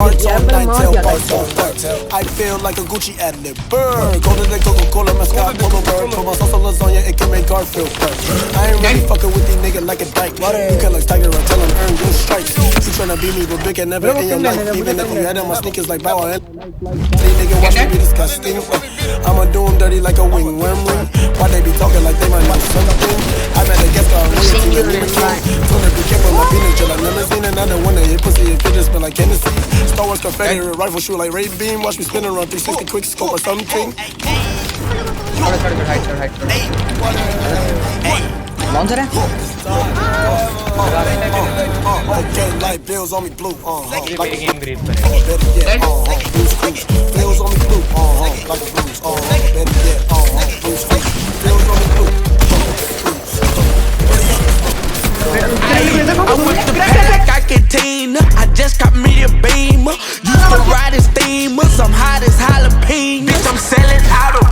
hearts on 9-tail, bars on work. I feel like a Gucci ad-lib. Burr, go to the Coca-Cola, mascot, polo bird. Put my sauce on lasagna, it can make Garfield burn. I ain't really fucking with these niggas like a dyke. You can like Tiger or tell him earn your stripes. You tryna beat me, but big and never in your life. Even if you had on my sneakers like Bow and they nigga watch me be disgusting. I'ma do them dirty like a wing, rim ring. Why they be talking like they might know something? I'm at a guest car, royalty, the limousine. Told her be careful, my peanut gel, I've never seen another one that hit pussy if it just smell like Hennessy. Star Wars Confederate rifle shoot like Ray Beam. Watch me spin around 360 quick scope or something. Launcher है? Okay, light bills on me blue. Like a game green पर bills on me blue. Like a blues. Better yet, blues. Bills on me blue. I'm with the pack, I can Tina. I just got me a beamer. Used to ride in steamers. I'm hot as jalapeno. Bitch, I'm selling out of